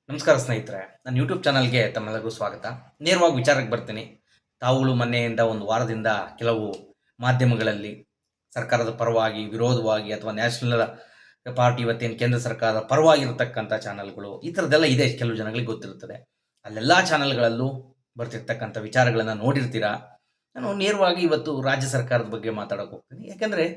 ನಮಸ್ಕಾರ ಸ್ನೇಹಿತರೆ, ನನ್ನ ಯೂಟ್ಯೂಬ್ ಚಾನಲ್ಗೆ ತಮ್ಮೆಲ್ಲರಿಗೂ ಸ್ವಾಗತ. ನೇರವಾಗಿ ವಿಚಾರಕ್ಕೆ ಬರ್ತೀನಿ. ತಾವುಗಳು ಮೊನ್ನೆಯಿಂದ ಒಂದು ವಾರದಿಂದ ಕೆಲವು ಮಾಧ್ಯಮಗಳಲ್ಲಿ ಸರ್ಕಾರದ ಪರವಾಗಿ, ವಿರೋಧವಾಗಿ ಅಥವಾ ನ್ಯಾಷನಲ್ ಪಾರ್ಟಿ ಇವತ್ತೇನು ಕೇಂದ್ರ ಸರ್ಕಾರದ ಪರವಾಗಿರತಕ್ಕಂಥ ಚಾನಲ್ಗಳು ಈ ಥರದ್ದೆಲ್ಲ ಇದೆ, ಕೆಲವು ಜನಗಳಿಗೆ ಗೊತ್ತಿರುತ್ತದೆ. ಅಲ್ಲೆಲ್ಲ ಚಾನಲ್ಗಳಲ್ಲೂ ಬರ್ತಿರ್ತಕ್ಕಂಥ ವಿಚಾರಗಳನ್ನು ನೋಡಿರ್ತೀರಾ. ನಾನು ನೇರವಾಗಿ ಇವತ್ತು ರಾಜ್ಯ ಸರ್ಕಾರದ ಬಗ್ಗೆ ಮಾತಾಡೋಕೆ ಹೋಗ್ತೀನಿ. ಯಾಕೆಂದರೆ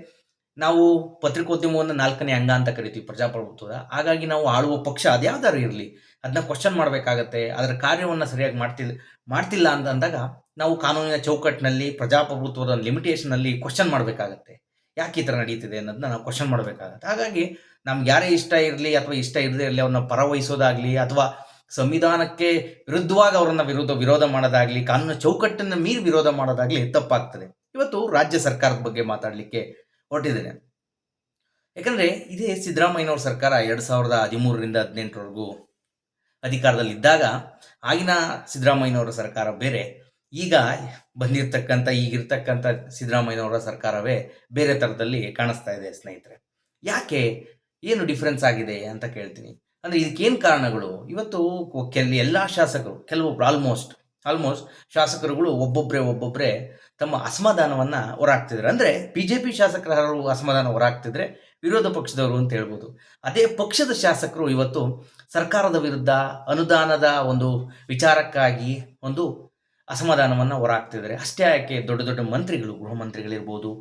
ನಾವು ಪತ್ರಿಕೋದ್ಯಮವನ್ನು 4ನೇ ಅಂಗ ಅಂತ ಕರಿತೀವಿ ಪ್ರಜಾಪ್ರಭುತ್ವದ. ಹಾಗಾಗಿ ನಾವು ಆಳುವ ಪಕ್ಷ ಅದ್ಯಾವ್ದಾದ್ರು ಇರಲಿ, ಅದನ್ನ ಕ್ವಶನ್ ಮಾಡಬೇಕಾಗತ್ತೆ. ಅದರ ಕಾರ್ಯವನ್ನು ಸರಿಯಾಗಿ ಮಾಡ್ತಿಲ್ಲ ಅಂತ ಅಂದಾಗ ನಾವು ಕಾನೂನಿನ ಚೌಕಟ್ಟಿನಲ್ಲಿ ಪ್ರಜಾಪ್ರಭುತ್ವದ ಲಿಮಿಟೇಷನಲ್ಲಿ ಕ್ವಶನ್ ಮಾಡಬೇಕಾಗತ್ತೆ. ಯಾಕೆ ಈ ಥರ ನಡೀತಿದೆ ಅನ್ನೋದನ್ನ ನಾವು ಕ್ವಶನ್ ಮಾಡಬೇಕಾಗತ್ತೆ. ಹಾಗಾಗಿ ನಮ್ಗೆ ಯಾರೇ ಇಷ್ಟ ಇರಲಿ ಅಥವಾ ಇಷ್ಟ ಇರದೇ ಇರಲಿ ಅವ್ರನ್ನ ಪರವಹಿಸೋದಾಗಲಿ ಅಥವಾ ಸಂವಿಧಾನಕ್ಕೆ ವಿರುದ್ಧವಾಗಿ ಅವರನ್ನ ವಿರೋಧ ಮಾಡೋದಾಗಲಿ, ಕಾನೂನಿನ ಚೌಕಟ್ಟನ್ನು ಮೀರಿ ವಿರೋಧ ಮಾಡೋದಾಗಲಿ ತಪ್ಪಾಗ್ತದೆ. ಇವತ್ತು ರಾಜ್ಯ ಸರ್ಕಾರದ ಬಗ್ಗೆ ಮಾತಾಡಲಿಕ್ಕೆ ಹೊರಟಿದ್ದೇನೆ. ಯಾಕಂದರೆ ಇದೇ ಸಿದ್ದರಾಮಯ್ಯನವ್ರ ಸರ್ಕಾರ 2013ರಿಂದ 2018ರವರೆಗೂ ಅಧಿಕಾರದಲ್ಲಿದ್ದಾಗ ಆಗಿನ ಸಿದ್ದರಾಮಯ್ಯನವರ ಸರ್ಕಾರ ಬೇರೆ, ಈಗ ಬಂದಿರತಕ್ಕಂಥ ಈಗಿರ್ತಕ್ಕಂಥ ಸಿದ್ದರಾಮಯ್ಯನವರ ಸರ್ಕಾರವೇ ಬೇರೆ ಥರದಲ್ಲಿ ಕಾಣಿಸ್ತಾ ಇದೆ ಸ್ನೇಹಿತರೆ. ಯಾಕೆ, ಏನು ಡಿಫ್ರೆನ್ಸ್ ಆಗಿದೆ ಅಂತ ಕೇಳ್ತೀನಿ. ಅಂದರೆ ಇದಕ್ಕೇನು ಕಾರಣಗಳು? ಇವತ್ತು ಎಲ್ಲ ಶಾಸಕರು, ಕೆಲವೊಬ್ರು ಆಲ್ಮೋಸ್ಟ್ ಶಾಸಕರುಗಳು ಒಬ್ಬೊಬ್ಬರೇ ತಮ್ಮ ಅಸಮಾಧಾನವನ್ನು ಹೊರಹಾಕ್ತಿದ್ದಾರೆ. ಅಂದರೆ BJP ಶಾಸಕರು ಅಸಮಾಧಾನ ಹೊರಹಾಕ್ತಿದ್ರೆ ವಿರೋಧ ಪಕ್ಷದವರು ಅಂತ ಹೇಳ್ಬೋದು. ಅದೇ ಪಕ್ಷದ ಶಾಸಕರು ಇವತ್ತು ಸರ್ಕಾರದ ವಿರುದ್ಧ ಅನುದಾನದ ಒಂದು ವಿಚಾರಕ್ಕಾಗಿ ಒಂದು ಅಸಮಾಧಾನವನ್ನು ಹೊರಹಾಕ್ತಿದ್ದಾರೆ. ಅಷ್ಟೇ ಯಾಕೆ, ದೊಡ್ಡ ದೊಡ್ಡ ಮಂತ್ರಿಗಳು, ಗೃಹ ಮಂತ್ರಿಗಳಿರ್ಬೋದು,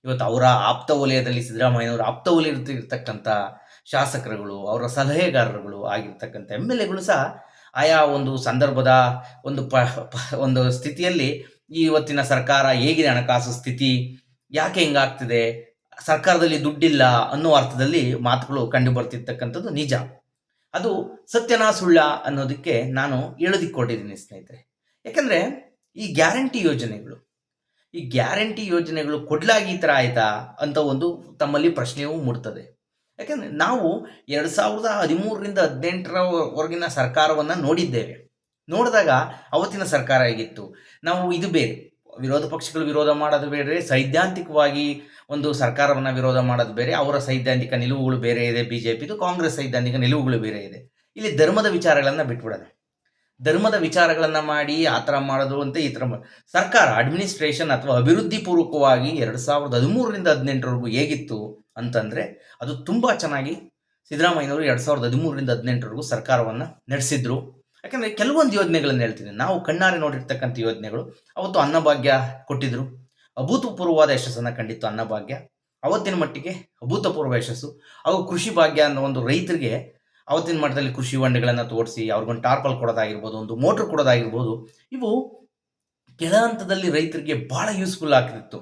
ಇವತ್ತು ಅವರ ಆಪ್ತ ವಲಯದಲ್ಲಿ ಸಿದ್ದರಾಮಯ್ಯನವರು ಆಪ್ತ ವಲಯದಲ್ಲಿರ್ತಕ್ಕಂಥ ಶಾಸಕರುಗಳು, ಅವರ ಸಲಹೆಗಾರರುಗಳು ಆಗಿರ್ತಕ್ಕಂಥ MLAಗಳು ಸಹ ಆಯಾ ಒಂದು ಸಂದರ್ಭದ ಒಂದು ಸ್ಥಿತಿಯಲ್ಲಿ ಇವತ್ತಿನ ಸರ್ಕಾರ ಹೇಗಿದೆ, ಹಣಕಾಸು ಸ್ಥಿತಿ ಯಾಕೆ ಹಿಂಗಾಗ್ತಿದೆ, ಸರ್ಕಾರದಲ್ಲಿ ದುಡ್ಡಿಲ್ಲ ಅನ್ನೋ ಅರ್ಥದಲ್ಲಿ ಮಾತುಗಳು ಕಂಡು ಬರ್ತಿರ್ತಕ್ಕಂಥದ್ದು ನಿಜ. ಅದು ಸತ್ಯನಾ ಸುಳ್ಳ ಅನ್ನೋದಕ್ಕೆ ನಾನು ಹೇಳೋದಿಕ್ಕೆ ಕೊಟ್ಟಿದ್ದೀನಿ ಸ್ನೇಹಿತರೆ. ಯಾಕಂದರೆ ಈ ಗ್ಯಾರಂಟಿ ಯೋಜನೆಗಳು ಕೊಡ್ಲಾಗಿ ಈ ಥರ ಆಯ್ತಾ ಅಂತ ಒಂದು ತಮ್ಮಲ್ಲಿ ಪ್ರಶ್ನೆಯೂ ಮೂಡ್ತದೆ. ಯಾಕಂದರೆ ನಾವು 2013ರಿಂದ 2018ರವರೆಗಿನ ಸರ್ಕಾರವನ್ನು ನೋಡಿದಾಗ ಅವತ್ತಿನ ಸರ್ಕಾರ ಹೇಗಿತ್ತು, ನಾವು ಇದು ಬೇರೆ, ವಿರೋಧ ಪಕ್ಷಗಳು ವಿರೋಧ ಮಾಡೋದು ಬೇರೆ, ಸೈದ್ಧಾಂತಿಕವಾಗಿ ಒಂದು ಸರ್ಕಾರವನ್ನು ವಿರೋಧ ಮಾಡೋದು ಬೇರೆ, ಅವರ ಸೈದ್ಧಾಂತಿಕ ನಿಲುವುಗಳು ಬೇರೆ ಇದೆ BJPದು, ಕಾಂಗ್ರೆಸ್ ಸೈದ್ಧಾಂತಿಕ ನಿಲುವುಗಳು ಬೇರೆ ಇದೆ. ಇಲ್ಲಿ ಧರ್ಮದ ವಿಚಾರಗಳನ್ನು ಬಿಟ್ಬಿಡೋಣ. ಧರ್ಮದ ವಿಚಾರಗಳನ್ನು ಮಾಡಿ ಆ ಥರ ಮಾಡೋದು ಅಂತ ಈ ಥರ ಸರ್ಕಾರ ಅಡ್ಮಿನಿಸ್ಟ್ರೇಷನ್ ಅಥವಾ ಅಭಿವೃದ್ಧಿ ಪೂರ್ವಕವಾಗಿ 2013ರಿಂದ 2018ರವರೆಗೂ ಹೇಗಿತ್ತು ಅಂತಂದರೆ ಅದು ತುಂಬ ಚೆನ್ನಾಗಿ ಸಿದ್ದರಾಮಯ್ಯನವರು 2013ರಿಂದ 2018ರವರೆಗೂ ಸರ್ಕಾರವನ್ನು ನಡೆಸಿದ್ರು. ಯಾಕಂದರೆ ಕೆಲವೊಂದು ಯೋಜನೆಗಳನ್ನು ಹೇಳ್ತೀನಿ, ನಾವು ಕಣ್ಣಾರೆ ನೋಡಿರ್ತಕ್ಕಂಥ ಯೋಜನೆಗಳು. ಅವತ್ತು ಅನ್ನಭಾಗ್ಯ ಕೊಟ್ಟಿದ್ದರು, ಅಭೂತಪೂರ್ವವಾದ ಯಶಸ್ಸನ್ನು ಕಂಡಿತ್ತು ಅನ್ನಭಾಗ್ಯ. ಅವತ್ತಿನ ಮಟ್ಟಿಗೆ ಅಭೂತಪೂರ್ವ ಯಶಸ್ಸು. ಹಾಗೂ ಕೃಷಿ ಭಾಗ್ಯ ಅನ್ನೋ ಒಂದು ರೈತರಿಗೆ ಅವತ್ತಿನ ಮಟ್ಟದಲ್ಲಿ ಕೃಷಿ ಹೊಂಡಗಳನ್ನು ತೋರಿಸಿ ಅವ್ರಿಗೊಂದು ಟಾರ್ಪಲ್ ಕೊಡೋದಾಗಿರ್ಬೋದು, ಒಂದು ಮೋಟ್ರ್ ಕೊಡೋದಾಗಿರ್ಬೋದು, ಇವು ಕೆಳ ಹಂತದಲ್ಲಿ ರೈತರಿಗೆ ಭಾಳ ಯೂಸ್ಫುಲ್ ಆಗ್ತಿತ್ತು.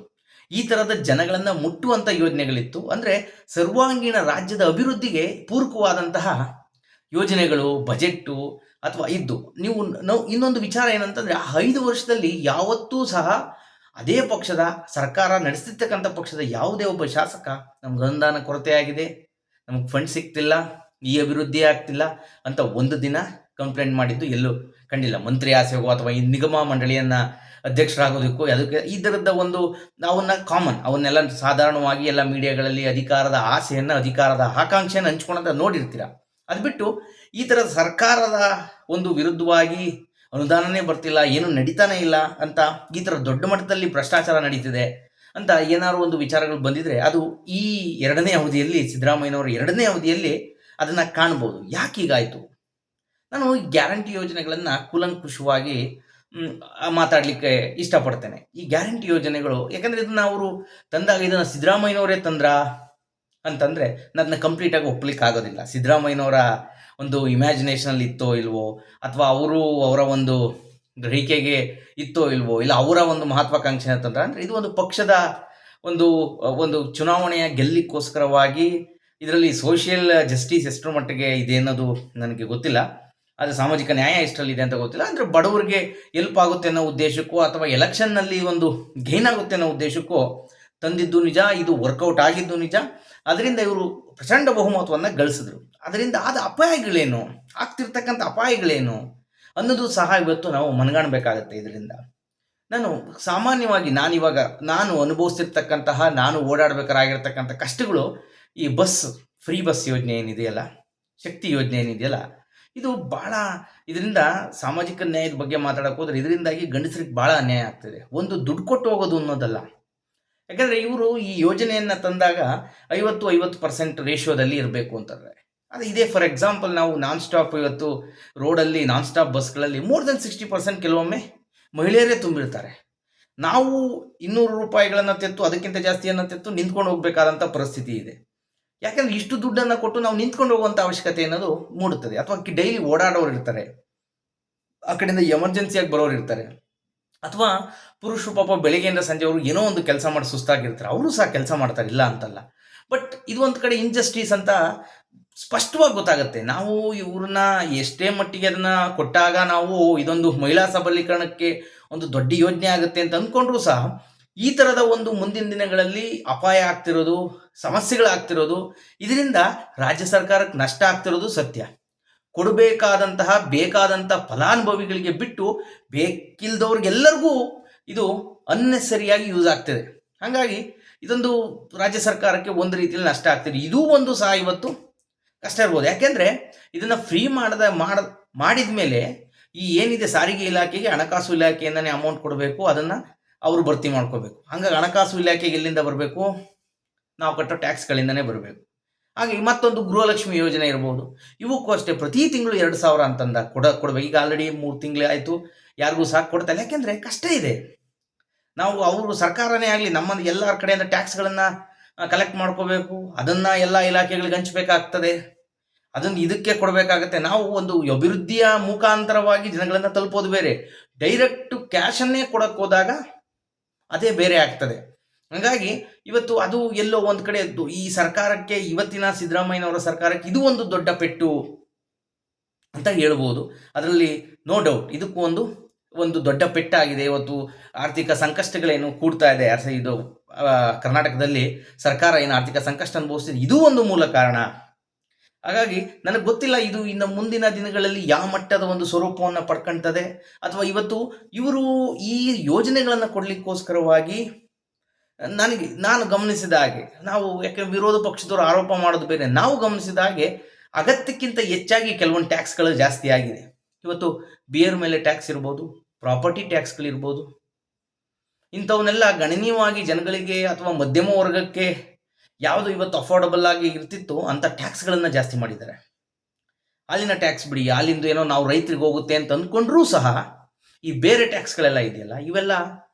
ಈ ಥರದ ಜನಗಳನ್ನು ಮುಟ್ಟುವಂಥ ಯೋಜನೆಗಳಿತ್ತು. ಅಂದರೆ ಸರ್ವಾಂಗೀಣ ರಾಜ್ಯದ ಅಭಿವೃದ್ಧಿಗೆ ಪೂರಕವಾದಂತಹ ಯೋಜನೆಗಳು, ಬಜೆಟ್ಟು ಅಥವಾ ಇದ್ದು. ನಾವು ಇನ್ನೊಂದು ವಿಚಾರ ಏನಂತಂದರೆ, 5 ವರ್ಷದಲ್ಲಿ ಯಾವತ್ತೂ ಸಹ ಅದೇ ಪಕ್ಷದ ಸರ್ಕಾರ ನಡೆಸ್ತಿರ್ತಕ್ಕಂಥ ಪಕ್ಷದ ಯಾವುದೇ ಒಬ್ಬ ಶಾಸಕ ನಮ್ಗೆ ಅನುದಾನ ಕೊರತೆ ಆಗಿದೆ, ನಮಗೆ ಫಂಡ್ ಸಿಗ್ತಿಲ್ಲ, ಈ ಅಭಿವೃದ್ಧಿ ಆಗ್ತಿಲ್ಲ ಅಂತ ಒಂದು ದಿನ ಕಂಪ್ಲೇಂಟ್ ಮಾಡಿದ್ದು ಎಲ್ಲೂ ಕಂಡಿಲ್ಲ. ಮಂತ್ರಿ ಆಸೆಗೋ ಅಥವಾ ಈ ನಿಗಮ ಮಂಡಳಿಯನ್ನು ಅಧ್ಯಕ್ಷರಾಗೋದಕ್ಕೂ ಅದಕ್ಕೆ ಇದರದ ಒಂದು ಅವನ್ನೆಲ್ಲ ಸಾಧಾರಣವಾಗಿ ಎಲ್ಲ ಮೀಡಿಯಾಗಳಲ್ಲಿ ಅಧಿಕಾರದ ಆಕಾಂಕ್ಷೆಯನ್ನು ಹಂಚ್ಕೊಳ್ಳೋಂಥ ನೋಡಿರ್ತೀರ. ಅದು ಬಿಟ್ಟು ಈ ಥರದ ಸರ್ಕಾರದ ಒಂದು ವಿರುದ್ಧವಾಗಿ ಅನುದಾನನೇ ಬರ್ತಿಲ್ಲ, ಏನು ನಡೀತಾನೆ ಇಲ್ಲ ಅಂತ, ಈ ಥರ ದೊಡ್ಡ ಮಟ್ಟದಲ್ಲಿ ಭ್ರಷ್ಟಾಚಾರ ನಡೀತಿದೆ ಅಂತ ಏನಾದ್ರು ಒಂದು ವಿಚಾರಗಳು ಬಂದಿದ್ರೆ ಅದು ಈ ಸಿದ್ದರಾಮಯ್ಯನವರ 2ನೇ ಅವಧಿಯಲ್ಲಿ ಅದನ್ನು ಕಾಣ್ಬೋದು. ಯಾಕೀಗಾಯಿತು? ನಾನು ಗ್ಯಾರಂಟಿ ಯೋಜನೆಗಳನ್ನು ಕೂಲಂಕುಷವಾಗಿ ಮಾತಾಡಲಿಕ್ಕೆ ಇಷ್ಟಪಡ್ತೇನೆ. ಈ ಗ್ಯಾರಂಟಿ ಯೋಜನೆಗಳು, ಯಾಕಂದರೆ ಇದನ್ನು ಅವರು ತಂದಾಗ ಇದನ್ನು ಸಿದ್ದರಾಮಯ್ಯನವರೇ ತಂದ್ರಾ ಅಂತಂದರೆ ನನ್ನ ಕಂಪ್ಲೀಟಾಗಿ ಒಪ್ಪಲಿಕ್ಕೆ ಆಗೋದಿಲ್ಲ. ಸಿದ್ದರಾಮಯ್ಯನವರ ಒಂದು ಇಮ್ಯಾಜಿನೇಷನಲ್ಲಿ ಇತ್ತೋ ಇಲ್ವೋ, ಅಥವಾ ಅವರ ಒಂದು ಗ್ರಹಿಕೆಗೆ ಇತ್ತೋ ಇಲ್ವೋ, ಇಲ್ಲ ಅವರ ಒಂದು ಮಹತ್ವಾಕಾಂಕ್ಷೆ ಅಂತಂದ್ರೆ, ಅಂದರೆ ಇದು ಒಂದು ಪಕ್ಷದ ಒಂದು ಚುನಾವಣೆಯ ಗೆಲ್ಲಿಕ್ಕೋಸ್ಕರವಾಗಿ ಇದರಲ್ಲಿ ಸೋಷಿಯಲ್ ಜಸ್ಟಿಸ್ ಎಷ್ಟರ ಮಟ್ಟಿಗೆ ಇದೆ ಅನ್ನೋದು ನನಗೆ ಗೊತ್ತಿಲ್ಲ. ಅದು ಸಾಮಾಜಿಕ ನ್ಯಾಯ ಎಷ್ಟರಲ್ಲಿದೆ ಅಂತ ಗೊತ್ತಿಲ್ಲ. ಅಂದರೆ ಬಡವರಿಗೆ ಎಲ್ಪ್ ಆಗುತ್ತೆ ಅನ್ನೋ ಉದ್ದೇಶಕ್ಕೋ ಅಥವಾ ಎಲೆಕ್ಷನ್ನಲ್ಲಿ ಒಂದು ಗೇನ್ ಆಗುತ್ತೆ ಅನ್ನೋ ಉದ್ದೇಶಕ್ಕೋ ತಂದಿದ್ದು ನಿಜ, ಇದು ವರ್ಕೌಟ್ ಆಗಿದ್ದು ನಿಜ. ಅದರಿಂದ ಇವರು ಪ್ರಚಂಡ ಬಹುಮತವನ್ನು ಗಳಿಸಿದ್ರು. ಅದರಿಂದ ಆದ ಅಪಾಯಗಳೇನು, ಆಗ್ತಿರ್ತಕ್ಕಂಥ ಅಪಾಯಗಳೇನು ಅನ್ನೋದು ಸಹ ಇವತ್ತು ನಾವು ಮನಗಾಣಬೇಕಾಗತ್ತೆ. ಇದರಿಂದ ನಾನು ಸಾಮಾನ್ಯವಾಗಿ ನಾನು ಅನುಭವಿಸ್ತಿರ್ತಕ್ಕಂತಹ, ನಾನು ಓಡಾಡಬೇಕಾಗಿರ್ತಕ್ಕಂಥ ಕಷ್ಟಗಳು, ಈ ಫ್ರೀ ಬಸ್ ಯೋಜನೆ ಏನಿದೆಯಲ್ಲ, ಶಕ್ತಿ ಯೋಜನೆ ಏನಿದೆಯಲ್ಲ, ಇದು ಭಾಳ ಇದರಿಂದ ಸಾಮಾಜಿಕ ನ್ಯಾಯದ ಬಗ್ಗೆ ಮಾತಾಡಕ್ಕೆ ಹೋದ್ರೆ ಇದರಿಂದಾಗಿ ಗಂಡಸರಿಗೆ ಭಾಳ ಅನ್ಯಾಯ ಆಗ್ತಿದೆ. ಒಂದು ದುಡ್ಡು ಕೊಟ್ಟು ಹೋಗೋದು ಅನ್ನೋದಲ್ಲ. ಯಾಕಂದರೆ ಇವರು ಈ ಯೋಜನೆಯನ್ನು ತಂದಾಗ 50-50% ರೇಷಿಯೋದಲ್ಲಿ ಇರಬೇಕು ಅಂತಂದರೆ ಅದು ಇದೇ. ಫಾರ್ ಎಕ್ಸಾಂಪಲ್ ನಾವು ನಾನ್ ಸ್ಟಾಪ್ ಇವತ್ತು ರೋಡಲ್ಲಿ ನಾನ್ ಸ್ಟಾಪ್ ಬಸ್ಗಳಲ್ಲಿ ಮೋರ್ ದೆನ್ 60% ಕೆಲವೊಮ್ಮೆ ಮಹಿಳೆಯರೇ ತುಂಬಿರ್ತಾರೆ. ನಾವು 200 ರೂಪಾಯಿಗಳನ್ನು ತೆತ್ತು ಅದಕ್ಕಿಂತ ಜಾಸ್ತಿಯನ್ನು ತೆತ್ತು ನಿಂತ್ಕೊಂಡು ಹೋಗಬೇಕಾದಂಥ ಪರಿಸ್ಥಿತಿ ಇದೆ. ಯಾಕಂದರೆ ಇಷ್ಟು ದುಡ್ಡನ್ನು ಕೊಟ್ಟು ನಾವು ನಿಂತ್ಕೊಂಡು ಹೋಗುವಂಥ ಅವಶ್ಯಕತೆ ಅನ್ನೋದು ಮೂಡುತ್ತದೆ. ಅಥವಾ ಡೈಲಿ ಓಡಾಡೋರು ಇರ್ತಾರೆ, ಆ ಕಡೆಯಿಂದ ಎಮರ್ಜೆನ್ಸಿಯಾಗಿ ಬರೋರು ಇರ್ತಾರೆ, ಅಥವಾ ಪುರುಷರು ಪಾಪ ಬೆಳಿಗ್ಗೆಯಿಂದ ಸಂಜೆವರು ಏನೋ ಒಂದು ಕೆಲಸ ಮಾಡಿ ಸುಸ್ತಾಗಿರ್ತಾರೆ, ಅವರು ಸಹ ಕೆಲಸ ಮಾಡ್ತಾರೆ, ಇಲ್ಲ ಅಂತಲ್ಲ. ಬಟ್ ಇದು ಒಂದು ಕಡೆ ಇಂಜಸ್ಟಿಸ್ ಅಂತ ಸ್ಪಷ್ಟವಾಗಿ ಗೊತ್ತಾಗುತ್ತೆ. ನಾವು ಇವ್ರನ್ನ ಎಷ್ಟೇ ಮಟ್ಟಿಗೆ ಅದನ್ನು ಕೊಟ್ಟಾಗ ನಾವು ಇದೊಂದು ಮಹಿಳಾ ಸಬಲೀಕರಣಕ್ಕೆ ಒಂದು ದೊಡ್ಡ ಯೋಜನೆ ಆಗುತ್ತೆ ಅಂತ ಅಂದ್ಕೊಂಡ್ರೂ ಸಹ ಈ ಥರದ ಒಂದು ಮುಂದಿನ ದಿನಗಳಲ್ಲಿ ಅಪಾಯ ಆಗ್ತಿರೋದು, ಸಮಸ್ಯೆಗಳಾಗ್ತಿರೋದು, ಇದರಿಂದ ರಾಜ್ಯ ಸರ್ಕಾರಕ್ಕೆ ನಷ್ಟ ಆಗ್ತಿರೋದು ಸತ್ಯ. ಕೊಡಬೇಕಾದಂತಹ ಬೇಕಾದಂಥ ಫಲಾನುಭವಿಗಳಿಗೆ ಬಿಟ್ಟು ಬೇಕಿಲ್ದವ್ರಿಗೆಲ್ಲರಿಗೂ ಇದು ಅನ್ನೆಸರಿಯಾಗಿ ಯೂಸ್ ಆಗ್ತಿದೆ. ಹಾಗಾಗಿ ಇದೊಂದು ರಾಜ್ಯ ಸರ್ಕಾರಕ್ಕೆ ಒಂದು ರೀತಿಯಲ್ಲಿ ನಷ್ಟ ಆಗ್ತಿದೆ. ಇದೂ ಒಂದು ಸಹ ಇವತ್ತು ಕಷ್ಟ ಇರ್ಬೋದು. ಯಾಕೆಂದರೆ ಇದನ್ನು ಫ್ರೀ ಮಾಡಿದ ಮೇಲೆ ಈ ಏನಿದೆ ಸಾರಿಗೆ ಇಲಾಖೆಗೆ ಹಣಕಾಸು ಇಲಾಖೆಯಿಂದನೇ ಅಮೌಂಟ್ ಕೊಡಬೇಕು, ಅದನ್ನು ಅವರು ಭರ್ತಿ ಮಾಡ್ಕೋಬೇಕು. ಹಾಗಾಗಿ ಹಣಕಾಸು ಇಲಾಖೆಗೆ ಎಲ್ಲಿಂದ ಬರಬೇಕು? ನಾವು ಕಟ್ಟೋ ಟ್ಯಾಕ್ಸ್ಗಳಿಂದನೇ ಬರಬೇಕು. ಹಾಗೆ ಮತ್ತೊಂದು ಗೃಹಲಕ್ಷ್ಮಿ ಯೋಜನೆ ಇರ್ಬೋದು, ಇವಕ್ಕೂ ಅಷ್ಟೇ ಪ್ರತಿ ತಿಂಗಳು 2,000 ಅಂತಂದ ಕೊಡಬೇಕು. ಈಗ ಆಲ್ರೆಡಿ 3 ತಿಂಗಳೇ ಆಯಿತು, ಯಾರಿಗೂ ಸಾಕು ಕೊಡ್ತಾರೆ. ಯಾಕೆಂದರೆ ಕಷ್ಟ ಇದೆ. ನಾವು ಅವರು ಸರ್ಕಾರನೇ ಆಗಲಿ ನಮ್ಮ ಎಲ್ಲರ ಕಡೆಯಿಂದ ಟ್ಯಾಕ್ಸ್ಗಳನ್ನು ಕಲೆಕ್ಟ್ ಮಾಡ್ಕೋಬೇಕು, ಅದನ್ನು ಎಲ್ಲ ಇಲಾಖೆಗಳಿಗೆ ಹಂಚಬೇಕಾಗ್ತದೆ, ಅದನ್ನು ಇದಕ್ಕೆ ಕೊಡಬೇಕಾಗತ್ತೆ. ನಾವು ಒಂದು ಅಭಿವೃದ್ಧಿಯ ಮುಖಾಂತರವಾಗಿ ಜನಗಳನ್ನು ತಲುಪೋದು ಬೇರೆ, ಡೈರೆಕ್ಟು ಕ್ಯಾಶನ್ನೇ ಕೊಡಕ್ಕೆ ಹೋದಾಗ ಅದೇ ಬೇರೆ ಆಗ್ತದೆ. ಹಾಗಾಗಿ ಇವತ್ತು ಅದು ಎಲ್ಲೋ ಒಂದು ಕಡೆ ಈ ಸರ್ಕಾರಕ್ಕೆ, ಇವತ್ತಿನ ಸಿದ್ದರಾಮಯ್ಯನವರ ಸರ್ಕಾರಕ್ಕೆ ಇದು ಒಂದು ದೊಡ್ಡ ಪೆಟ್ಟು ಅಂತ ಹೇಳ್ಬೋದು. ಅದರಲ್ಲಿ ನೋ ಡೌಟ್ ಇದಕ್ಕೂ ಒಂದು ದೊಡ್ಡ ಪೆಟ್ಟಾಗಿದೆ. ಇವತ್ತು ಆರ್ಥಿಕ ಸಂಕಷ್ಟಗಳೇನು ಕೂಡ್ತಾ ಇದೆ, ಇದು ಕರ್ನಾಟಕದಲ್ಲಿ ಸರ್ಕಾರ ಏನು ಆರ್ಥಿಕ ಸಂಕಷ್ಟ ಅನುಭವಿಸ್ತಿದೆ, ಇದೂ ಒಂದು ಮೂಲ ಕಾರಣ. ಹಾಗಾಗಿ ನನಗೆ ಗೊತ್ತಿಲ್ಲ ಇದು ಇನ್ನು ಮುಂದಿನ ದಿನಗಳಲ್ಲಿ ಯಾವ ಮಟ್ಟದ ಒಂದು ಸ್ವರೂಪವನ್ನು ಪಡ್ಕೊಳ್ತದೆ, ಅಥವಾ ಇವತ್ತು ಇವರು ಈ ಯೋಜನೆಗಳನ್ನು ಕೊಡಲಿಕ್ಕೋಸ್ಕರವಾಗಿ ನಾನು ಗಮನಿಸಿದ ಹಾಗೆ, ನಾವು ಯಾಕೆ ವಿರೋಧ ಪಕ್ಷದವರು ಆರೋಪ ಮಾಡೋದು ಬೇರೆ, ನಾವು ಗಮನಿಸಿದ ಹಾಗೆ ಅಗತ್ಯಕ್ಕಿಂತ ಹೆಚ್ಚಾಗಿ ಕೆಲವೊಂದು ಟ್ಯಾಕ್ಸ್ಗಳು ಜಾಸ್ತಿ ಆಗಿದೆ. ಇವತ್ತು ಬಿಯರ್ ಮೇಲೆ ಟ್ಯಾಕ್ಸ್ ಇರ್ಬೋದು, ಪ್ರಾಪರ್ಟಿ ಟ್ಯಾಕ್ಸ್ಗಳಿರ್ಬೋದು, ಇಂಥವನ್ನೆಲ್ಲ ಗಣನೀಯವಾಗಿ ಜನಗಳಿಗೆ ಅಥವಾ ಮಧ್ಯಮ ವರ್ಗಕ್ಕೆ ಯಾವುದು ಇವತ್ತು ಅಫೋರ್ಡಬಲ್ ಆಗಿ ಇರ್ತಿತ್ತು ಅಂಥ ಟ್ಯಾಕ್ಸ್ಗಳನ್ನು ಜಾಸ್ತಿ ಮಾಡಿದ್ದಾರೆ. ಹಾಲಿನ ಟ್ಯಾಕ್ಸ್ ಬಿಡಿ, ಹಾಲಿಂದು ಏನೋ ನಾವು ರೈತರಿಗೆ ಹೋಗುತ್ತೆ ಅಂತ ಅಂದ್ಕೊಂಡ್ರೂ ಸಹ ಈ ಬೇರೆ ಟ್ಯಾಕ್ಸ್ಗಳೆಲ್ಲ ಇದೆಯಲ್ಲ, ಇವೆಲ್ಲ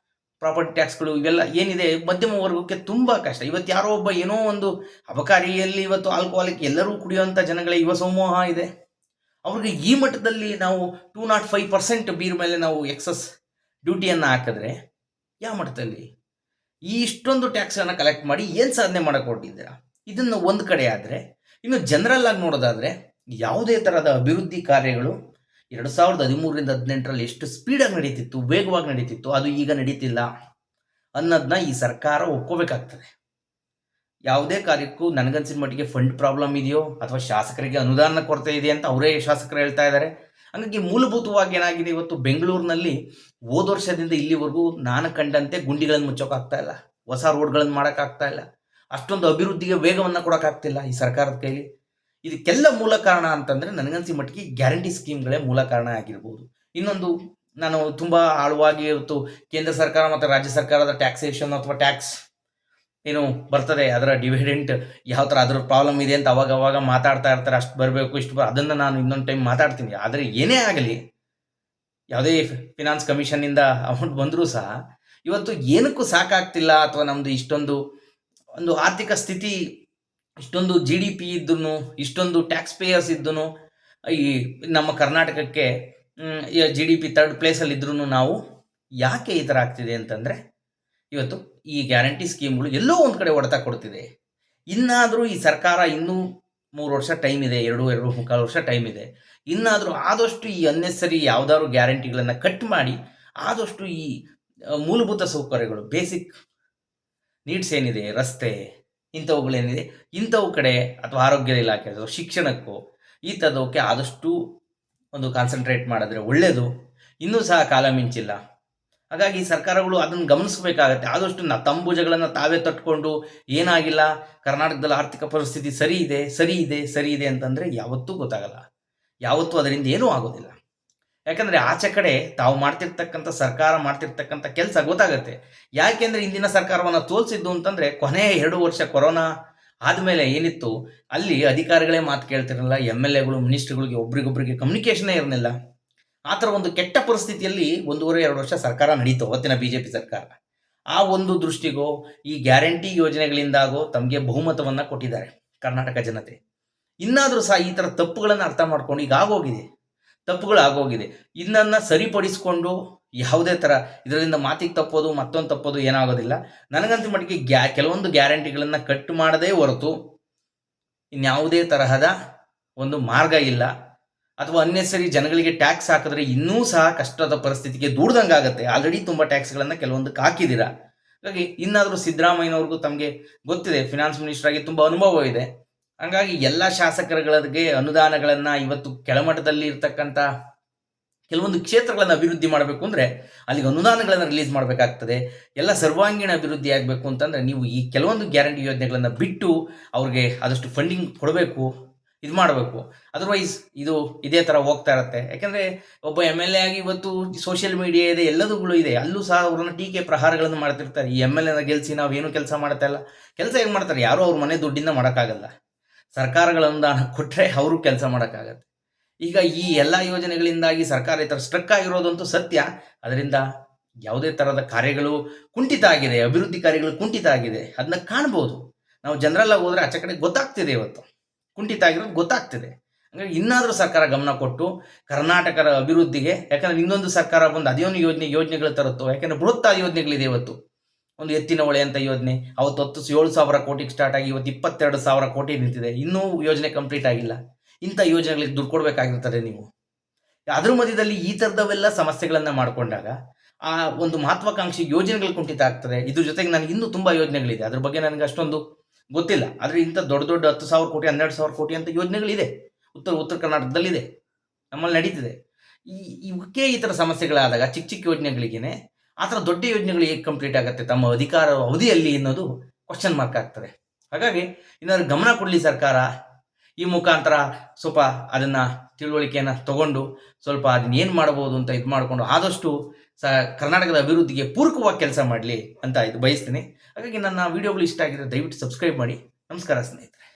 ಪ್ರಾಪರ್ಟಿ ಟ್ಯಾಕ್ಸ್ಗಳು ಇವೆಲ್ಲ ಏನಿದೆ ಮಧ್ಯಮ ವರ್ಗಕ್ಕೆ ತುಂಬ ಕಷ್ಟ. ಇವತ್ತು ಯಾರೋ ಒಬ್ಬ ಏನೋ ಒಂದು ಅಬಕಾರಿಯಲ್ಲಿ ಇವತ್ತು ಆಲ್ಕೋಹಾಲಿಕ್ ಎಲ್ಲರೂ ಕುಡಿಯುವಂಥ ಜನಗಳ ಯುವ ಸಮೂಹ ಇದೆ, ಅವ್ರಿಗೆ ಈ ಮಟ್ಟದಲ್ಲಿ ನಾವು 205% ಬೀರ್ ಮೇಲೆ ನಾವು ಎಕ್ಸಸ್ ಡ್ಯೂಟಿಯನ್ನು ಹಾಕಿದ್ರೆ ಯಾವ ಮಟ್ಟದಲ್ಲಿ ಈ ಇಷ್ಟೊಂದು ಟ್ಯಾಕ್ಸನ್ನು ಕಲೆಕ್ಟ್ ಮಾಡಿ ಏನು ಸಾಧನೆ ಮಾಡೋಕ್ಕೆ ಹೊರಟಿದ್ದೀರಾ? ಇದನ್ನು ಒಂದು ಕಡೆ ಆದರೆ, ಇನ್ನು ಜನರಲ್ ಆಗಿ ನೋಡೋದಾದರೆ ಯಾವುದೇ ಥರದ ಅಭಿವೃದ್ಧಿ ಕಾರ್ಯಗಳು 2013ರಿಂದ 2018ರಲ್ಲಿ ಎಷ್ಟು ಸ್ಪೀಡಾಗಿ ನಡೀತಿತ್ತು, ವೇಗವಾಗಿ ನಡೀತಿತ್ತು, ಅದು ಈಗ ನಡೀತಿಲ್ಲ ಅನ್ನೋದನ್ನ ಈ ಸರ್ಕಾರ ಒಪ್ಕೋಬೇಕಾಗ್ತದೆ. ಯಾವುದೇ ಕಾರ್ಯಕ್ಕೂ ನನಗನ್ಸಿದ ಮಟ್ಟಿಗೆ ಫಂಡ್ ಪ್ರಾಬ್ಲಮ್ ಇದೆಯೋ ಅಥವಾ ಶಾಸಕರಿಗೆ ಅನುದಾನ ಕೊರತೆ ಇದೆ ಅಂತ ಅವರೇ ಶಾಸಕರು ಹೇಳ್ತಾ ಇದ್ದಾರೆ. ಹಾಗಾಗಿ ಮೂಲಭೂತವಾಗಿ ಏನಾಗಿದೆ, ಇವತ್ತು ಬೆಂಗಳೂರಿನಲ್ಲಿ ಹೋದ ವರ್ಷದಿಂದ ಇಲ್ಲಿವರೆಗೂ ನಾನು ಕಂಡಂತೆ ಗುಂಡಿಗಳನ್ನು ಮುಚ್ಚೋಕ್ಕಾಗ್ತಾ ಇಲ್ಲ, ಹೊಸ ರೋಡ್ಗಳನ್ನು ಮಾಡೋಕ್ಕಾಗ್ತಾ ಇಲ್ಲ, ಅಷ್ಟೊಂದು ಅಭಿವೃದ್ಧಿಗೆ ವೇಗವನ್ನು ಕೊಡೋಕ್ಕಾಗ್ತಿಲ್ಲ ಈ ಸರ್ಕಾರದ ಕೈಲಿ. ಇದಕ್ಕೆಲ್ಲ ಮೂಲ ಕಾರಣ ಅಂತಂದರೆ ನನಗನ್ಸಿ ಮಟ್ಟಿಗೆ ಗ್ಯಾರಂಟಿ ಸ್ಕೀಮ್ಗಳೇ ಮೂಲ ಕಾರಣ ಆಗಿರ್ಬೋದು. ಇನ್ನೊಂದು, ನಾನು ತುಂಬ ಆಳವಾಗಿ ಇವತ್ತು ಕೇಂದ್ರ ಸರ್ಕಾರ ಮತ್ತು ರಾಜ್ಯ ಸರ್ಕಾರದ ಟ್ಯಾಕ್ಸೇಷನ್ ಅಥವಾ ಟ್ಯಾಕ್ಸ್ ಏನು ಬರ್ತದೆ, ಅದರ ಡಿವಿಡೆಂಟ್ ಯಾವ ಥರ ಅದರ ಪ್ರಾಬ್ಲಮ್ ಇದೆ ಅಂತ ಅವಾಗ ಮಾತಾಡ್ತಾ ಇರ್ತಾರೆ, ಅಷ್ಟು ಬರಬೇಕು ಇಷ್ಟು ಅದನ್ನು ನಾನು ಇನ್ನೊಂದು ಟೈಮ್ ಮಾತಾಡ್ತೀನಿ. ಆದರೆ ಏನೇ ಆಗಲಿ, ಯಾವುದೇ ಫಿನಾನ್ಸ್ ಕಮಿಷನ್ನಿಂದ ಅಮೌಂಟ್ ಬಂದರೂ ಸಹ ಇವತ್ತು ಏನಕ್ಕೂ ಸಾಕಾಗ್ತಿಲ್ಲ, ಅಥವಾ ನಮ್ಮದು ಇಷ್ಟೊಂದು ಒಂದು ಆರ್ಥಿಕ ಸ್ಥಿತಿ, ಇಷ್ಟೊಂದು GDP ಇದ್ದೂ, ಇಷ್ಟೊಂದು ಟ್ಯಾಕ್ಸ್ ಪೇಯರ್ಸ್ ಇದ್ದೂ, ಈ ನಮ್ಮ ಕರ್ನಾಟಕಕ್ಕೆ GDP 3rd ಪ್ಲೇಸಲ್ಲಿದ್ರೂ ನಾವು ಯಾಕೆ ಈ ಥರ ಆಗ್ತಿದೆ ಅಂತಂದರೆ, ಇವತ್ತು ಈ ಗ್ಯಾರಂಟಿ ಸ್ಕೀಮ್ಗಳು ಎಲ್ಲೋ ಒಂದು ಕಡೆ ಹೊಡೆತ ಕೊಡ್ತಿದೆ. ಇನ್ನಾದರೂ ಈ ಸರ್ಕಾರ ಇನ್ನೂ 3 ವರ್ಷ ಟೈಮ್ ಇದೆ, 2.5 ವರ್ಷ ಟೈಮ್ ಇದೆ. ಇನ್ನಾದರೂ ಆದಷ್ಟು ಈ ಅನ್ನೆಸರಿ ಯಾವುದಾದ್ರು ಗ್ಯಾರಂಟಿಗಳನ್ನು ಕಟ್ ಮಾಡಿ ಆದಷ್ಟು ಈ ಮೂಲಭೂತ ಸೌಕರ್ಯಗಳು, ಬೇಸಿಕ್ ನೀಡ್ಸ್ ಏನಿದೆ, ರಸ್ತೆ ಇಂಥವುಗಳೇನಿದೆ, ಇಂಥವು ಕಡೆ ಅಥವಾ ಆರೋಗ್ಯ ಇಲಾಖೆ ಅಥವಾ ಶಿಕ್ಷಣಕ್ಕೂ ಈ ಥರದವಕ್ಕೆ ಆದಷ್ಟು ಒಂದು ಕಾನ್ಸಂಟ್ರೇಟ್ ಮಾಡಿದ್ರೆ ಒಳ್ಳೆಯದು. ಇನ್ನೂ ಸಹ ಕಾಲ ಮಿಂಚಿಲ್ಲ. ಹಾಗಾಗಿ ಸರ್ಕಾರಗಳು ಅದನ್ನು ಗಮನಿಸಬೇಕಾಗತ್ತೆ. ಆದಷ್ಟು ತಂಬುಜಗಳನ್ನು ತಾವೇ ತಟ್ಕೊಂಡು ಏನಾಗಿಲ್ಲ, ಕರ್ನಾಟಕದಲ್ಲಿ ಆರ್ಥಿಕ ಪರಿಸ್ಥಿತಿ ಸರಿ ಇದೆ ಅಂತಂದರೆ ಯಾವತ್ತೂ ಗೊತ್ತಾಗಲ್ಲ. ಯಾವತ್ತೂ ಅದರಿಂದ ಏನೂ ಆಗೋದಿಲ್ಲ. ಯಾಕಂದರೆ ಆಚೆ ಕಡೆ ತಾವು ಮಾಡ್ತಿರ್ತಕ್ಕಂಥ ಸರ್ಕಾರ ಮಾಡ್ತಿರ್ತಕ್ಕಂಥ ಕೆಲಸ ಗೊತ್ತಾಗುತ್ತೆ. ಯಾಕೆಂದರೆ ಇಂದಿನ ಸರ್ಕಾರವನ್ನು ತೋಲ್ಸಿದ್ದು ಅಂತಂದರೆ ಕೊನೆಯ 2 ವರ್ಷ ಕೊರೋನಾ ಆದಮೇಲೆ ಏನಿತ್ತು, ಅಲ್ಲಿ ಅಧಿಕಾರಿಗಳೇ ಮಾತು ಕೇಳ್ತಿರಲಿಲ್ಲ. MLAಗಳು, ಮಿನಿಸ್ಟ್ರುಗಳಿಗೆ ಒಬ್ರಿಗೊಬ್ರಿಗೆ ಕಮ್ಯುನಿಕೇಷನೇ ಇರಲಿಲ್ಲ. ಆ ಥರ ಒಂದು ಕೆಟ್ಟ ಪರಿಸ್ಥಿತಿಯಲ್ಲಿ 1.5-2 ವರ್ಷ ಸರ್ಕಾರ ನಡೀತು, ಅವತ್ತಿನ BJP ಸರ್ಕಾರ. ಆ ಒಂದು ದೃಷ್ಟಿಗೋ ಈ ಗ್ಯಾರಂಟಿ ಯೋಜನೆಗಳಿಂದಾಗೋ ತಮಗೆ ಬಹುಮತವನ್ನು ಕೊಟ್ಟಿದ್ದಾರೆ ಕರ್ನಾಟಕ ಜನತೆ. ಇನ್ನಾದರೂ ಸಹ ಈ ಥರ ತಪ್ಪುಗಳನ್ನು ಅರ್ಥ ಮಾಡ್ಕೊಂಡು ಈಗ ತಪ್ಪುಗಳಾಗೋಗಿದೆ. ಇದನ್ನು ಸರಿಪಡಿಸಿಕೊಂಡು ಯಾವುದೇ ಥರ ಇದರಿಂದ ಮಾತಿಗೆ ತಪ್ಪೋದು ಮತ್ತೊಂದು ತಪ್ಪೋದು ಏನಾಗೋದಿಲ್ಲ. ನನಗಂತೂ ಮಟ್ಟಿಗೆ ಕೆಲವೊಂದು ಗ್ಯಾರಂಟಿಗಳನ್ನು ಕಟ್ ಮಾಡದೇ ಹೊರತು ಇನ್ಯಾವುದೇ ತರಹದ ಒಂದು ಮಾರ್ಗ ಇಲ್ಲ. ಅಥವಾ ಅನ್ನೆಸರಿ ಜನಗಳಿಗೆ ಟ್ಯಾಕ್ಸ್ ಹಾಕಿದ್ರೆ ಇನ್ನೂ ಸಹ ಕಷ್ಟದ ಪರಿಸ್ಥಿತಿಗೆ ದೂಡ್ದಂಗಾಗತ್ತೆ. ಆಲ್ರೆಡಿ ತುಂಬ ಟ್ಯಾಕ್ಸ್ಗಳನ್ನು ಕೆಲವೊಂದಕ್ಕೆ ಹಾಕಿದ್ದೀರಾ. ಹಾಗಾಗಿ ಇನ್ನಾದರೂ ಸಿದ್ದರಾಮಯ್ಯನವ್ರಿಗೂ ತಮಗೆ ಗೊತ್ತಿದೆ, ಫಿನಾನ್ಸ್ ಮಿನಿಸ್ಟರ್ ಆಗಿ ತುಂಬ ಅನುಭವ ಇದೆ. ಹಾಗಾಗಿ ಎಲ್ಲ ಶಾಸಕರುಗಳಿಗೆ ಅನುದಾನಗಳನ್ನು ಇವತ್ತು ಕೆಳಮಟ್ಟದಲ್ಲಿ ಇರ್ತಕ್ಕಂಥ ಕೆಲವೊಂದು ಕ್ಷೇತ್ರಗಳನ್ನು ಅಭಿವೃದ್ಧಿ ಮಾಡಬೇಕು ಅಂದರೆ ಅಲ್ಲಿಗೆ ಅನುದಾನಗಳನ್ನು ರಿಲೀಸ್ ಮಾಡಬೇಕಾಗ್ತದೆ. ಎಲ್ಲ ಸರ್ವಾಂಗೀಣ ಅಭಿವೃದ್ಧಿ ಆಗಬೇಕು ಅಂತಂದರೆ ನೀವು ಈ ಕೆಲವೊಂದು ಗ್ಯಾರಂಟಿ ಯೋಜನೆಗಳನ್ನು ಬಿಟ್ಟು ಅವ್ರಿಗೆ ಆದಷ್ಟು ಫಂಡಿಂಗ್ ಕೊಡಬೇಕು, ಇದು ಮಾಡಬೇಕು. ಅದರ್ವೈಸ್ ಇದೇ ಥರ ಹೋಗ್ತಾ ಇರುತ್ತೆ. ಯಾಕೆಂದರೆ ಒಬ್ಬ MLA ಆಗಿ ಇವತ್ತು ಸೋಷಿಯಲ್ ಮೀಡಿಯಾ ಇದೆ, ಎಲ್ಲದೂಗಳು ಇದೆ. ಅಲ್ಲೂ ಸಹ ಅವ್ರನ್ನ ಟೀಕೆ ಪ್ರಹಾರಗಳನ್ನು ಮಾಡ್ತಿರ್ತಾರೆ. ಈ MLAನ ಗೆಲ್ಲಿಸಿ ನಾವೇನು ಕೆಲಸ ಮಾಡ್ತಾ ಇಲ್ಲ. ಕೆಲಸ ಹೇಗೆ ಮಾಡ್ತಾರೆ? ಯಾರೂ ಅವ್ರ ಮನೆ ದುಡ್ಡಿಂದ ಮಾಡೋಕ್ಕಾಗಲ್ಲ. ಸರ್ಕಾರಗಳ ಅನುದಾನ ಕೊಟ್ಟರೆ ಅವರು ಕೆಲಸ ಮಾಡೋಕ್ಕಾಗತ್ತೆ. ಈಗ ಈ ಎಲ್ಲ ಯೋಜನೆಗಳಿಂದಾಗಿ ಸರ್ಕಾರ ಈ ಥರ ಸ್ಟ್ರಕ್ ಆಗಿರೋದಂತೂ ಸತ್ಯ. ಅದರಿಂದ ಯಾವುದೇ ಥರದ ಕಾರ್ಯಗಳು ಕುಂಠಿತ ಆಗಿದೆ, ಅಭಿವೃದ್ಧಿ ಕಾರ್ಯಗಳು ಕುಂಠಿತ ಆಗಿದೆ. ಅದನ್ನ ಕಾಣ್ಬೋದು. ನಾವು ಜನರಲ್ಲಾಗಿ ಹೋದರೆ ಆಚೆ ಕಡೆ ಗೊತ್ತಾಗ್ತಿದೆ, ಇವತ್ತು ಕುಂಠಿತ ಆಗಿರೋದು ಗೊತ್ತಾಗ್ತಿದೆ. ಹಾಗಾಗಿ ಇನ್ನಾದರೂ ಸರ್ಕಾರ ಗಮನ ಕೊಟ್ಟು ಕರ್ನಾಟಕದ ಅಭಿವೃದ್ಧಿಗೆ, ಯಾಕಂದರೆ ಇನ್ನೊಂದು ಸರ್ಕಾರ ಬಂದು ಅದೇನು ಯೋಜನೆಗಳು ತರುತ್ತೋ. ಯಾಕೆಂದರೆ ಬೃಹತ್ ಯೋಜನೆಗಳಿದೆ. ಇವತ್ತು ಒಂದು ಎತ್ತಿನ ಹೊಳೆ ಅಂತ ಯೋಜನೆ, ಅವತ್ತು 7,000 ಕೋಟಿಗೆ ಸ್ಟಾರ್ಟ್ ಆಗಿ ಇವತ್ತು 22,000 ಕೋಟಿ ನಿಂತಿದೆ. ಇನ್ನೂ ಯೋಜನೆ ಕಂಪ್ಲೀಟ್ ಆಗಿಲ್ಲ. ಇಂಥ ಯೋಜನೆಗಳಿಗೆ ದುಡ್ಡು ಕೊಡಬೇಕಾಗಿರ್ತದೆ ನೀವು. ಅದ್ರ ಮಧ್ಯದಲ್ಲಿ ಈ ಥರದವೆಲ್ಲ ಸಮಸ್ಯೆಗಳನ್ನು ಮಾಡಿಕೊಂಡಾಗ ಆ ಒಂದು ಮಹತ್ವಾಕಾಂಕ್ಷಿ ಯೋಜನೆಗಳು ಕುಂಠಿತ ಆಗ್ತದೆ. ಇದ್ರ ಜೊತೆಗೆ ನನಗೆ ಇನ್ನೂ ತುಂಬ ಯೋಜನೆಗಳಿದೆ, ಅದ್ರ ಬಗ್ಗೆ ನನಗೆ ಅಷ್ಟೊಂದು ಗೊತ್ತಿಲ್ಲ. ಆದರೆ ಇಂಥ ದೊಡ್ಡ 10,000 ಕೋಟಿ 12,000 ಕೋಟಿ ಅಂತ ಯೋಜನೆಗಳಿದೆ, ಉತ್ತರ ಕರ್ನಾಟಕದಲ್ಲಿದೆ, ನಮ್ಮಲ್ಲಿ ನಡೀತಿದೆ. ಇವಕ್ಕೆ ಈ ಥರ ಸಮಸ್ಯೆಗಳಾದಾಗ ಚಿಕ್ಕ ಯೋಜನೆಗಳಿಗೇನೆ ಆ ಥರ ದೊಡ್ಡ ಯೋಜನೆಗಳು ಹೇಗೆ ಕಂಪ್ಲೀಟ್ ಆಗುತ್ತೆ ತಮ್ಮ ಅಧಿಕಾರ ಅವಧಿಯಲ್ಲಿ ಅನ್ನೋದು ಕ್ವಶನ್ ಮಾರ್ಕ್ ಆಗ್ತದೆ. ಹಾಗಾಗಿ ಏನಾದ್ರು ಗಮನ ಕೊಡಲಿ ಸರ್ಕಾರ. ಈ ಮುಖಾಂತರ ಸ್ವಲ್ಪ ಅದನ್ನು ತಿಳುವಳಿಕೆಯನ್ನು ತಗೊಂಡು ಸ್ವಲ್ಪ ಅದನ್ನ ಏನು ಮಾಡ್ಬೋದು ಅಂತ ಇದು ಮಾಡಿಕೊಂಡು ಆದಷ್ಟು ಕರ್ನಾಟಕದ ಅಭಿವೃದ್ಧಿಗೆ ಪೂರಕವಾಗಿ ಕೆಲಸ ಮಾಡಲಿ ಅಂತ ಬಯಸ್ತೀನಿ. ಹಾಗಾಗಿ ನನ್ನ ವಿಡಿಯೋಗಳು ಇಷ್ಟ ಆಗಿದ್ರೆ ದಯವಿಟ್ಟು ಸಬ್ಸ್ಕ್ರೈಬ್ ಮಾಡಿ. ನಮಸ್ಕಾರ ಸ್ನೇಹಿತರೆ.